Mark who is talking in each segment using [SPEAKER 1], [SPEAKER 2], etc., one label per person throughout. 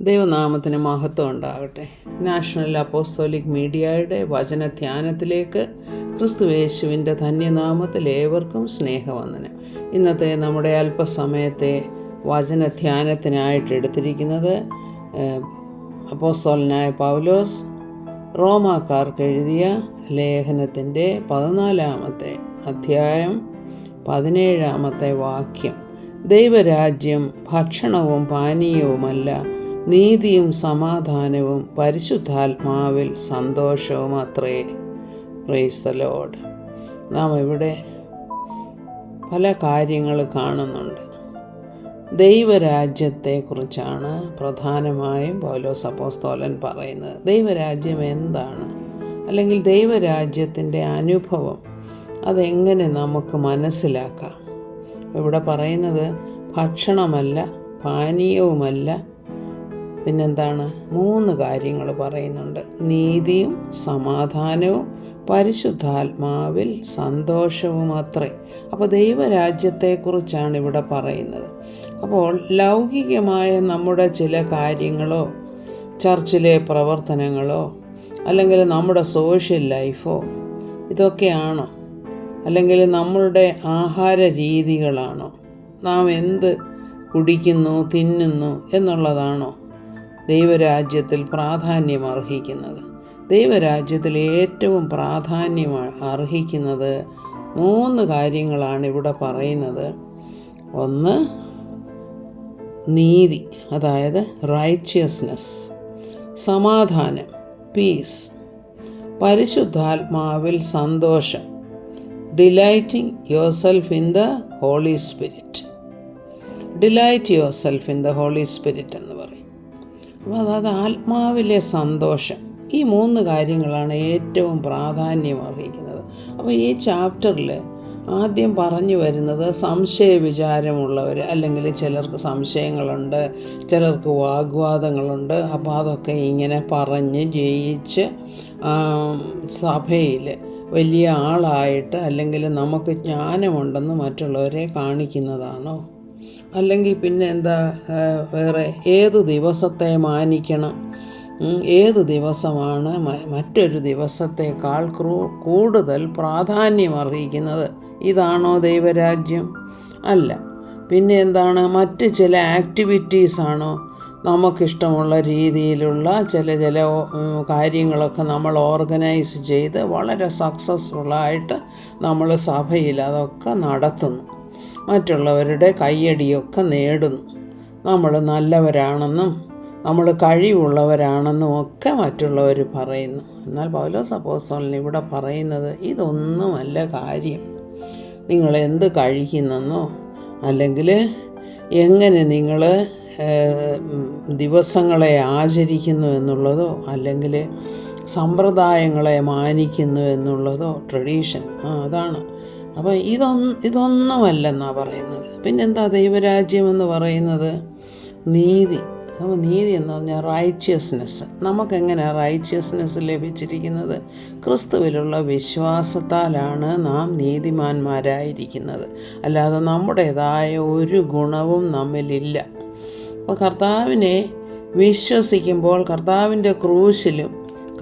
[SPEAKER 1] ദൈവനാമത്തിന് മഹത്വം ഉണ്ടാകട്ടെ. നാഷണൽ അപ്പോസ്തോലിക് മീഡിയയുടെ വചനധ്യാനത്തിലേക്ക് ക്രിസ്തുയേശുവിൻ്റെ ധന്യനാമത്തിൽ ഏവർക്കും സ്നേഹവന്ദനം. ഇന്നത്തെ നമ്മുടെ അല്പസമയത്തെ വചനധ്യാനത്തിനായിട്ട് എടുത്തിരിക്കുന്നത് അപ്പോസ്തലനായ പൗലോസ് റോമാക്കാർക്ക് എഴുതിയ ലേഖനത്തിൻ്റെ 14-ാമത്തെ അധ്യായം 17-ാമത്തെ വാക്യം. ദൈവരാജ്യം ഭക്ഷണവും പാനീയവുമല്ല, നീതിയും സമാധാനവും പരിശുദ്ധാത്മാവിൽ സന്തോഷവും അത്രേ. Praise the Lord. നാം ഇവിടെ പല കാര്യങ്ങൾ കാണുന്നുണ്ട്. ദൈവരാജ്യത്തെക്കുറിച്ചാണ് പ്രധാനമായും പൗലോസ് അപ്പോസ്തലൻ പറയുന്നത്. ദൈവരാജ്യം എന്താണ്, അല്ലെങ്കിൽ ദൈവരാജ്യത്തിൻ്റെ അനുഭവം അതെങ്ങനെ നമുക്ക് മനസ്സിലാക്കാം? ഇവിടെ പറയുന്നത് ഭക്ഷണമല്ല, പാനീയവുമല്ല, പിന്നെന്താണ്? 3 കാര്യങ്ങൾ പറയുന്നുണ്ട്. നീതിയും സമാധാനവും പരിശുദ്ധാത്മാവിൽ സന്തോഷവും അത്രേ. അപ്പോൾ ദൈവരാജ്യത്തെക്കുറിച്ചാണ് ഇവിടെ പറയുന്നത്. അപ്പോൾ ലൗകികമായ നമ്മുടെ ചില കാര്യങ്ങളോ, ചർച്ചിലെ പ്രവർത്തനങ്ങളോ, അല്ലെങ്കിൽ നമ്മുടെ സോഷ്യൽ ലൈഫോ ഇതൊക്കെയാണോ? അല്ലെങ്കിൽ നമ്മളുടെ ആഹാര രീതികളാണോ? നാം എന്ത് കുടിക്കുന്നു, തിന്നുന്നു എന്നുള്ളതാണോ ദൈവരാജ്യത്തിൽ പ്രാധാന്യം അർഹിക്കുന്നത്? ദൈവരാജ്യത്തിൽ ഏറ്റവും പ്രാധാന്യം അർഹിക്കുന്നത് 3 കാര്യങ്ങളാണ് ഇവിടെ പറയുന്നത്. ഒന്ന്, നീതി, അതായത് റൈച്ചിയസ്നെസ്. സമാധാനം, പീസ്. പരിശുദ്ധാത്മാവിൽ സന്തോഷം, delighting yourself in the Holy Spirit. Delight yourself in the Holy Spirit എന്ന് പറയും. അപ്പോൾ അതായത് ആത്മാവിലെ സന്തോഷം. ഈ 3 കാര്യങ്ങളാണ് ഏറ്റവും പ്രാധാന്യം അർഹിക്കുന്നത്. അപ്പോൾ ഈ ചാപ്റ്ററിൽ ആദ്യം പറഞ്ഞു വരുന്നത് സംശയ വിചാരമുള്ളവർ, അല്ലെങ്കിൽ ചിലർക്ക് സംശയങ്ങളുണ്ട്, ചിലർക്ക് വാഗ്വാദങ്ങളുണ്ട്. അപ്പോൾ അതൊക്കെ ഇങ്ങനെ പറഞ്ഞ് ജയിച്ച് സഭയിൽ വലിയ ആളായിട്ട്, അല്ലെങ്കിൽ നമുക്ക് ജ്ഞാനമുണ്ടെന്ന് മറ്റുള്ളവരെ കാണിക്കുന്നതാണോ? അല്ലെങ്കിൽ പിന്നെ എന്താ വേറെ? ഏത് ദിവസത്തെ മാനിക്കണം, ഏത് ദിവസമാണ് മറ്റൊരു ദിവസത്തേക്കാൾ കൂടുതൽ പ്രാധാന്യം അർഹിക്കുന്നത്? ഇതാണോ ദൈവരാജ്യം? അല്ല. പിന്നെ എന്താണ്? മറ്റ് ചില ആക്ടിവിറ്റീസാണോ? നമുക്കിഷ്ടമുള്ള രീതിയിലുള്ള ചില കാര്യങ്ങളൊക്കെ നമ്മൾ ഓർഗനൈസ് ചെയ്ത് വളരെ സക്സസ്ഫുള്ളായിട്ട് നമ്മൾ സഭയിൽ അതൊക്കെ നടത്തുന്നു, മറ്റുള്ളവരുടെ കയ്യടിയൊക്കെ നേടുന്നു, നമ്മൾ നല്ലവരാണെന്നും നമ്മൾ കഴിവുള്ളവരാണെന്നും ഒക്കെ മറ്റുള്ളവർ പറയുന്നു. എന്നാൽ പൗലോസ് അപ്പോസ്തലൻ ഇവിടെ പറയുന്നത് ഇതൊന്നുമല്ല കാര്യം. നിങ്ങൾ എന്ത് കഴിക്കുന്നെന്നോ, അല്ലെങ്കിൽ എങ്ങനെ നിങ്ങൾ ദിവസങ്ങളെ ആചരിക്കുന്നു എന്നുള്ളതോ, അല്ലെങ്കിൽ സമ്പ്രദായങ്ങളെ മാനിക്കുന്നു എന്നുള്ളതോ, ട്രഡീഷൻ, അതാണ്. അപ്പോൾ ഇതൊന്നുമല്ലെന്നാണ് പറയുന്നത്. പിന്നെന്താ ദൈവരാജ്യം എന്ന് പറയുന്നത്? നീതി. അപ്പോൾ നീതി എന്ന് പറഞ്ഞാൽ റൈച്ചിയസ്നെസ്. നമുക്കെങ്ങനെയാണ് റൈച്ചിയസ്നെസ് ലഭിച്ചിരിക്കുന്നത്? ക്രിസ്തുവിലുള്ള വിശ്വാസത്താലാണ് നാം നീതിമാന്മാരായിരിക്കുന്നത്. അല്ലാതെ നമ്മുടേതായ ഒരു ഗുണവും നമ്മിലില്ല. അപ്പോൾ കർത്താവിനെ വിശ്വസിക്കുമ്പോൾ കർത്താവിൻ്റെ ക്രൂശിലും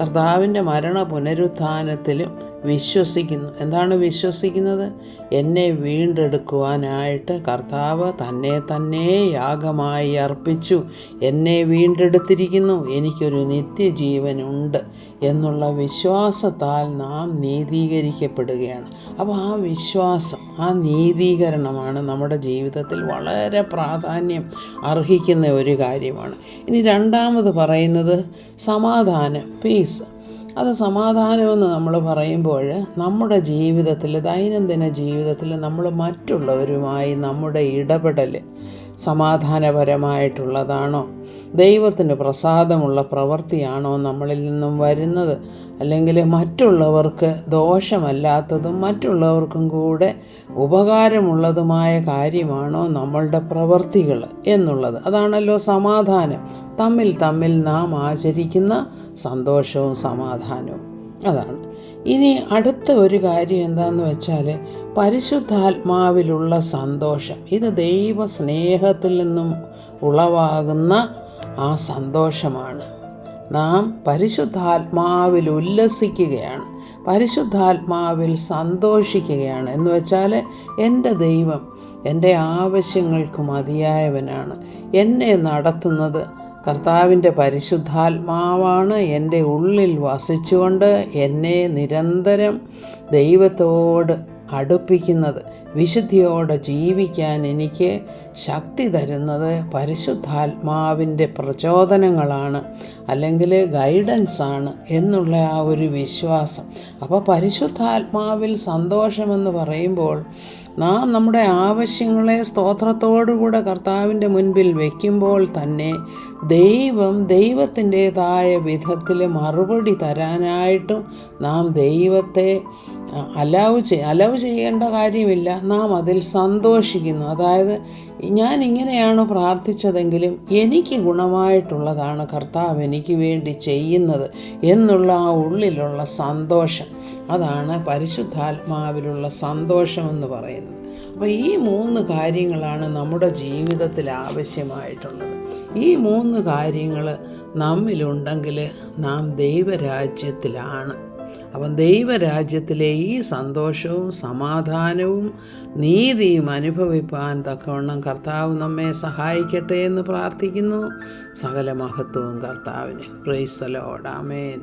[SPEAKER 1] കർത്താവിൻ്റെ മരണ പുനരുത്ഥാനത്തിലും വിശ്വസിക്കുന്നു. എന്താണ് വിശ്വസിക്കുന്നത്? എന്നെ വീണ്ടെടുക്കുവാനായിട്ട് കർത്താവ് തന്നെ യാഗമായി അർപ്പിച്ചു, എന്നെ വീണ്ടെടുത്തിരിക്കുന്നു, എനിക്കൊരു നിത്യജീവനുണ്ട് എന്നുള്ള വിശ്വാസത്താൽ നാം നീതീകരിക്കപ്പെടുകയാണ്. അപ്പോൾ ആ വിശ്വാസം, ആ നീതീകരണമാണ് നമ്മുടെ ജീവിതത്തിൽ വളരെ പ്രാധാന്യം അർഹിക്കുന്ന ഒരു കാര്യമാണ്. ഇനി രണ്ടാമത് പറയുന്നത് സമാധാനം, പീസ്. അത് സമാധാനമെന്ന് നമ്മൾ പറയുമ്പോൾ നമ്മുടെ ജീവിതത്തിൽ, ദൈനംദിന ജീവിതത്തിൽ നമ്മൾ മറ്റുള്ളവരുമായി നമ്മുടെ ഇടപെടൽ സമാധാനപരമായിട്ടുള്ളതാണോ? ദൈവത്തിന് പ്രസാദമുള്ള പ്രവൃത്തിയാണോ നമ്മളിൽ നിന്നും വരുന്നത്? അല്ലെങ്കിൽ മറ്റുള്ളവർക്ക് ദോഷമല്ലാത്തതും മറ്റുള്ളവർക്കും കൂടെ ഉപകാരമുള്ളതുമായ കാര്യമാണോ നമ്മളുടെ പ്രവൃത്തികൾ എന്നുള്ളത്? അതാണല്ലോ സമാധാനം. തമ്മിൽ നാം ആചരിക്കുന്ന സന്തോഷവും സമാധാനവും അതാണ്. ഇനി അടുത്ത ഒരു കാര്യം എന്താണെന്ന് വെച്ചാൽ പരിശുദ്ധാത്മാവിലുള്ള സന്തോഷം. ഇത് ദൈവ സ്നേഹത്തിൽ നിന്നും ഉളവാകുന്ന ആ സന്തോഷമാണ്. നാം പരിശുദ്ധാത്മാവിൽ ഉല്ലസിക്കുകയാണ്, പരിശുദ്ധാത്മാവിൽ സന്തോഷിക്കുകയാണ്. എന്ന് വെച്ചാൽ എൻ്റെ ദൈവം എൻ്റെ ആവശ്യങ്ങൾക്ക് മതിയായവനാണ്. എന്നെ നടത്തുന്നത് കർത്താവിൻ്റെ പരിശുദ്ധാത്മാവാണ്. എൻ്റെ ഉള്ളിൽ വസിച്ചുകൊണ്ട് എന്നെ നിരന്തരം ദൈവത്തോട് അടുപ്പിക്കുന്നത്, വിശുദ്ധിയോടെ ജീവിക്കാൻ എനിക്ക് ശക്തി തരുന്നത് പരിശുദ്ധാത്മാവിൻ്റെ പ്രചോദനങ്ങളാണ്, അല്ലെങ്കിൽ ഗൈഡൻസാണ് എന്നുള്ള ആ ഒരു വിശ്വാസം. അപ്പോൾ പരിശുദ്ധാത്മാവിൽ സന്തോഷമെന്ന് പറയുമ്പോൾ നാം നമ്മുടെ ആവശ്യങ്ങളെ സ്തോത്രത്തോടുകൂടെ കർത്താവിൻ്റെ മുൻപിൽ വയ്ക്കുമ്പോൾ തന്നെ ദൈവത്തിൻ്റേതായ വിധത്തിൽ മറുപടി തരാനായിട്ടും നാം ദൈവത്തെ അലവ് ചെയ്യേണ്ട കാര്യമില്ല. നാം അതിൽ സന്തോഷിക്കുന്നു. അതായത് ഞാൻ ഇങ്ങനെയാണ് പ്രാർത്ഥിച്ചതെങ്കിലും എനിക്ക് ഗുണമായിട്ടുള്ളതാണ് കർത്താവ് എനിക്ക് വേണ്ടി ചെയ്യുന്നത് എന്നുള്ള ആ ഉള്ളിലുള്ള സന്തോഷം, അതാണ് പരിശുദ്ധാത്മാവിലുള്ള സന്തോഷമെന്ന് പറയുന്നത്. അപ്പോൾ ഈ 3 കാര്യങ്ങളാണ് നമ്മുടെ ജീവിതത്തിൽ ആവശ്യമായിട്ടുള്ളത്. ഈ 3 കാര്യങ്ങൾ നമ്മിലുണ്ടെങ്കിൽ നാം ദൈവരാജ്യത്തിലാണ്. അപ്പം ദൈവരാജ്യത്തിലെ ഈ സന്തോഷവും സമാധാനവും നീതിയും അനുഭവിപ്പാൻ തക്കവണ്ണം കർത്താവ് നമ്മെ സഹായിക്കട്ടെ എന്ന് പ്രാർത്ഥിക്കുന്നു. സകല മഹത്വവും കർത്താവിന്. Praise the Lord. ആമേൻ.